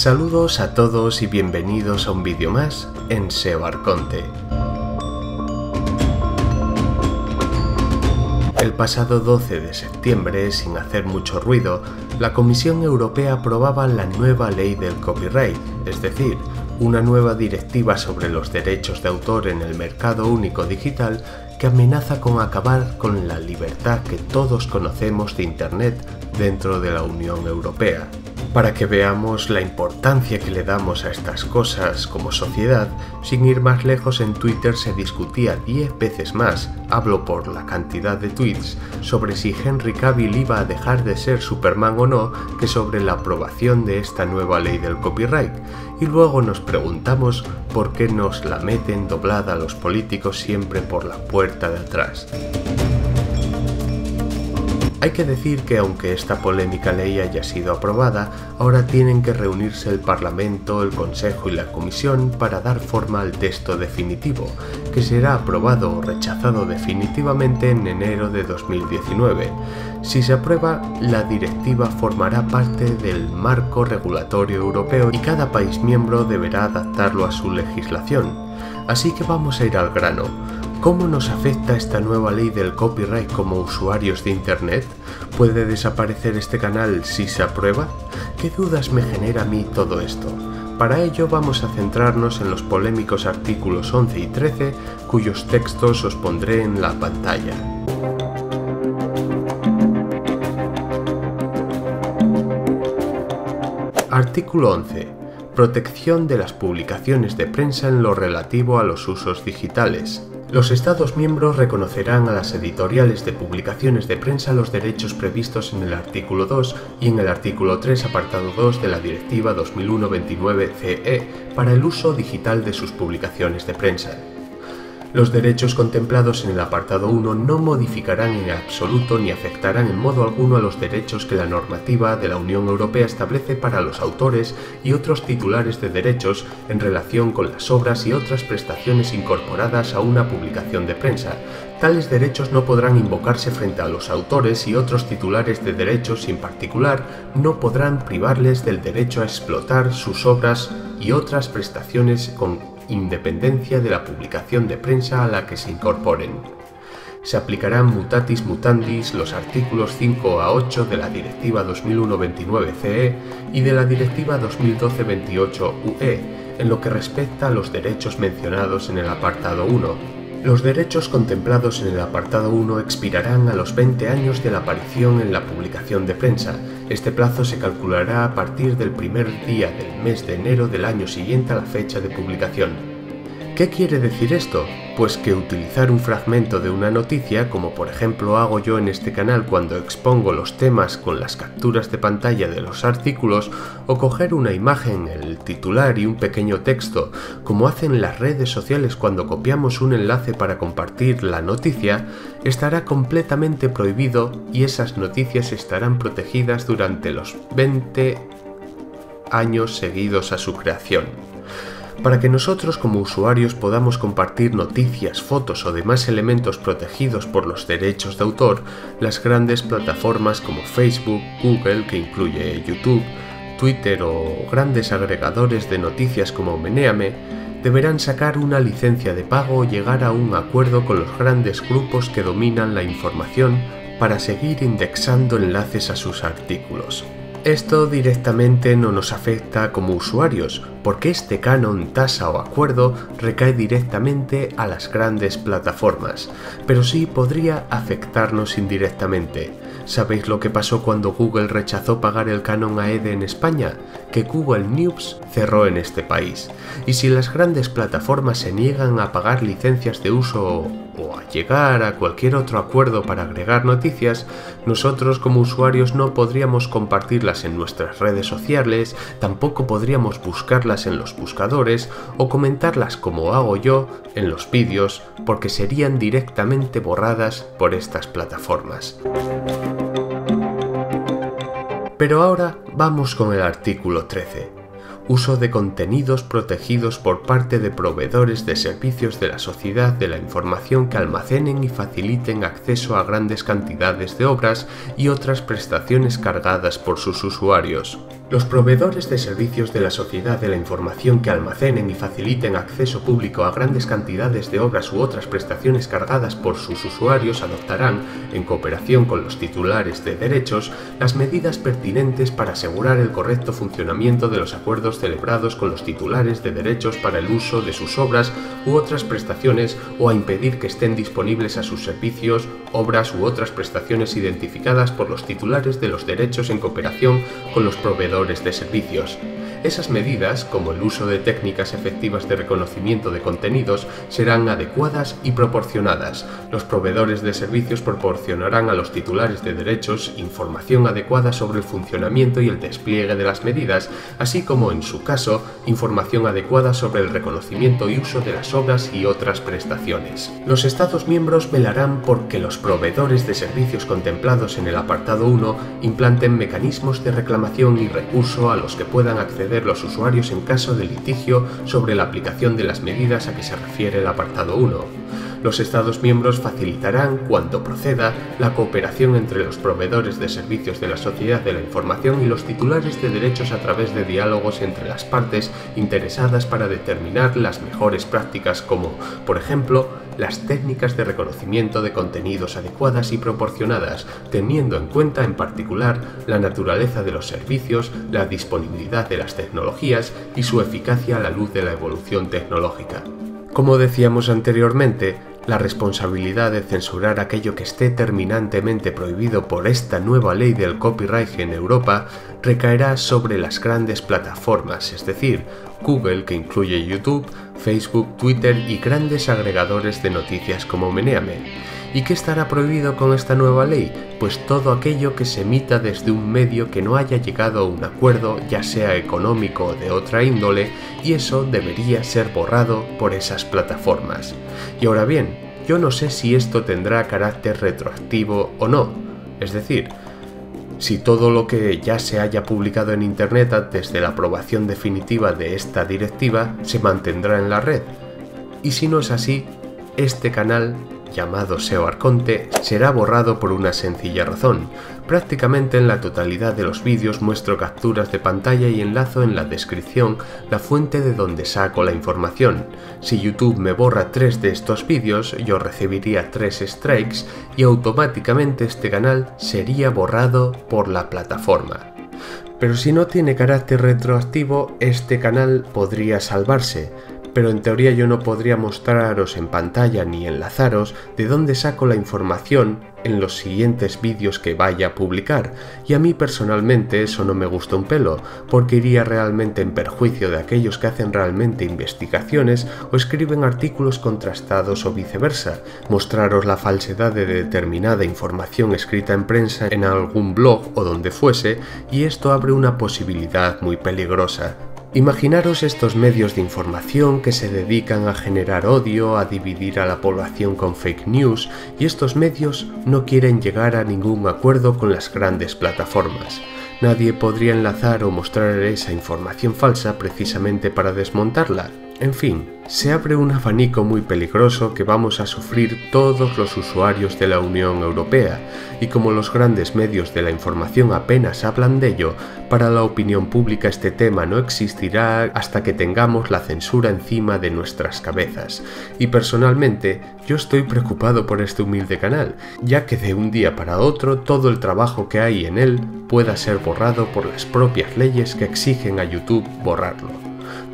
Saludos a todos y bienvenidos a un vídeo más en SEO Arconte. El pasado 12 de septiembre, sin hacer mucho ruido, la Comisión Europea aprobaba la nueva ley del copyright, es decir, una nueva directiva sobre los derechos de autor en el mercado único digital que amenaza con acabar con la libertad que todos conocemos de Internet dentro de la Unión Europea. Para que veamos la importancia que le damos a estas cosas como sociedad, sin ir más lejos, en Twitter se discutía 10 veces más, hablo por la cantidad de tweets, sobre si Henry Cavill iba a dejar de ser Superman o no, que sobre la aprobación de esta nueva ley del copyright. Y luego nos preguntamos por qué nos la meten doblada a los políticos siempre por la puerta de atrás. Hay que decir que aunque esta polémica ley haya sido aprobada, ahora tienen que reunirse el Parlamento, el Consejo y la Comisión para dar forma al texto definitivo, que será aprobado o rechazado definitivamente en enero de 2019. Si se aprueba, la directiva formará parte del marco regulatorio europeo y cada país miembro deberá adaptarlo a su legislación. Así que vamos a ir al grano. ¿Cómo nos afecta esta nueva ley del copyright como usuarios de Internet? ¿Puede desaparecer este canal si se aprueba? ¿Qué dudas me genera a mí todo esto? Para ello vamos a centrarnos en los polémicos artículos 11 y 13, cuyos textos os pondré en la pantalla. Artículo 11. Protección de las publicaciones de prensa en lo relativo a los usos digitales. Los Estados miembros reconocerán a las editoriales de publicaciones de prensa los derechos previstos en el artículo 2 y en el artículo 3, apartado 2 de la Directiva 2001/29/CE para el uso digital de sus publicaciones de prensa. Los derechos contemplados en el apartado 1 no modificarán en absoluto ni afectarán en modo alguno a los derechos que la normativa de la Unión Europea establece para los autores y otros titulares de derechos en relación con las obras y otras prestaciones incorporadas a una publicación de prensa. Tales derechos no podrán invocarse frente a los autores y otros titulares de derechos y en particular no podrán privarles del derecho a explotar sus obras y otras prestaciones con independencia de la publicación de prensa a la que se incorporen. Se aplicarán mutatis mutandis los artículos 5 a 8 de la Directiva 2001/29/CE y de la Directiva 2012/28/UE en lo que respecta a los derechos mencionados en el apartado 1. Los derechos contemplados en el apartado 1 expirarán a los 20 años de la aparición en la publicación de prensa. Este plazo se calculará a partir del primer día del mes de enero del año siguiente a la fecha de publicación. ¿Qué quiere decir esto? Pues que utilizar un fragmento de una noticia, como por ejemplo hago yo en este canal cuando expongo los temas con las capturas de pantalla de los artículos, o coger una imagen, el titular y un pequeño texto, como hacen las redes sociales cuando copiamos un enlace para compartir la noticia, estará completamente prohibido y esas noticias estarán protegidas durante los 20 años seguidos a su creación. Para que nosotros como usuarios podamos compartir noticias, fotos o demás elementos protegidos por los derechos de autor, las grandes plataformas como Facebook, Google, que incluye YouTube, Twitter o grandes agregadores de noticias como Meneame, deberán sacar una licencia de pago o llegar a un acuerdo con los grandes grupos que dominan la información para seguir indexando enlaces a sus artículos. Esto directamente no nos afecta como usuarios, porque este canon, tasa o acuerdo recae directamente a las grandes plataformas, pero sí podría afectarnos indirectamente. ¿Sabéis lo que pasó cuando Google rechazó pagar el canon a EDE en España? Que Google News cerró en este país. Y si las grandes plataformas se niegan a pagar licencias de uso o a llegar a cualquier otro acuerdo para agregar noticias, nosotros como usuarios no podríamos compartirlas en nuestras redes sociales, tampoco podríamos buscarlas en los buscadores o comentarlas como hago yo en los vídeos, porque serían directamente borradas por estas plataformas. Pero ahora vamos con el artículo 13. Uso de contenidos protegidos por parte de proveedores de servicios de la sociedad de la información que almacenen y faciliten acceso a grandes cantidades de obras y otras prestaciones cargadas por sus usuarios. Los proveedores de servicios de la sociedad de la información que almacenen y faciliten acceso público a grandes cantidades de obras u otras prestaciones cargadas por sus usuarios adoptarán, en cooperación con los titulares de derechos, las medidas pertinentes para asegurar el correcto funcionamiento de los acuerdos celebrados con los titulares de derechos para el uso de sus obras u otras prestaciones o a impedir que estén disponibles a sus servicios, obras u otras prestaciones identificadas por los titulares de los derechos en cooperación con los proveedores de servicios. Esas medidas, como el uso de técnicas efectivas de reconocimiento de contenidos, serán adecuadas y proporcionadas. Los proveedores de servicios proporcionarán a los titulares de derechos información adecuada sobre el funcionamiento y el despliegue de las medidas, así como, en su caso, información adecuada sobre el reconocimiento y uso de las obras y otras prestaciones. Los Estados miembros velarán por que los proveedores de servicios contemplados en el apartado 1 implanten mecanismos de reclamación y recurso a los que puedan acceder los usuarios en caso de litigio sobre la aplicación de las medidas a que se refiere el apartado 1. Los Estados miembros facilitarán, cuando proceda, la cooperación entre los proveedores de servicios de la sociedad de la información y los titulares de derechos a través de diálogos entre las partes interesadas para determinar las mejores prácticas como, por ejemplo, las técnicas de reconocimiento de contenidos adecuadas y proporcionadas, teniendo en cuenta en particular la naturaleza de los servicios, la disponibilidad de las tecnologías y su eficacia a la luz de la evolución tecnológica. Como decíamos anteriormente, la responsabilidad de censurar aquello que esté terminantemente prohibido por esta nueva ley del copyright en Europa recaerá sobre las grandes plataformas, es decir, Google, que incluye YouTube, Facebook, Twitter y grandes agregadores de noticias como Meneame. ¿Y qué estará prohibido con esta nueva ley? Pues todo aquello que se emita desde un medio que no haya llegado a un acuerdo, ya sea económico o de otra índole, y eso debería ser borrado por esas plataformas. Y ahora bien, yo no sé si esto tendrá carácter retroactivo o no, es decir, si todo lo que ya se haya publicado en Internet antes de la aprobación definitiva de esta directiva se mantendrá en la red. Y si no es así, este canal, llamado SEO Arconte, será borrado por una sencilla razón. Prácticamente en la totalidad de los vídeos muestro capturas de pantalla y enlazo en la descripción la fuente de donde saco la información. Si YouTube me borra 3 de estos vídeos, yo recibiría 3 strikes y automáticamente este canal sería borrado por la plataforma. Pero si no tiene carácter retroactivo, este canal podría salvarse. Pero en teoría yo no podría mostraros en pantalla ni enlazaros de dónde saco la información en los siguientes vídeos que vaya a publicar, y a mí personalmente eso no me gusta un pelo, porque iría realmente en perjuicio de aquellos que hacen realmente investigaciones o escriben artículos contrastados o viceversa. Mostraros la falsedad de determinada información escrita en prensa en algún blog o donde fuese, y esto abre una posibilidad muy peligrosa. Imaginaros estos medios de información que se dedican a generar odio, a dividir a la población con fake news, y estos medios no quieren llegar a ningún acuerdo con las grandes plataformas. Nadie podría enlazar o mostrar esa información falsa precisamente para desmontarla. En fin, se abre un abanico muy peligroso que vamos a sufrir todos los usuarios de la Unión Europea, y como los grandes medios de la información apenas hablan de ello, para la opinión pública este tema no existirá hasta que tengamos la censura encima de nuestras cabezas. Y personalmente, yo estoy preocupado por este humilde canal, ya que de un día para otro todo el trabajo que hay en él pueda ser borrado por las propias leyes que exigen a YouTube borrarlo.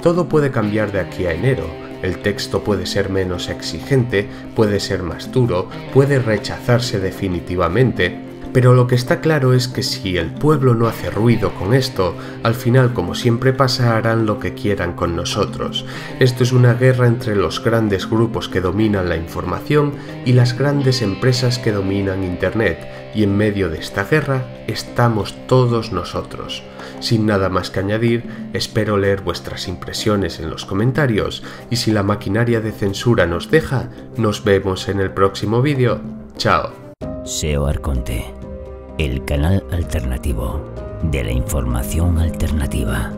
Todo puede cambiar de aquí a enero. El texto puede ser menos exigente, puede ser más duro, puede rechazarse definitivamente, pero lo que está claro es que si el pueblo no hace ruido con esto, al final, como siempre pasa, harán lo que quieran con nosotros. Esto es una guerra entre los grandes grupos que dominan la información y las grandes empresas que dominan Internet, y en medio de esta guerra estamos todos nosotros. Sin nada más que añadir, espero leer vuestras impresiones en los comentarios, y si la maquinaria de censura nos deja, nos vemos en el próximo vídeo. ¡Chao! SEO Arconte, el canal alternativo de la información alternativa.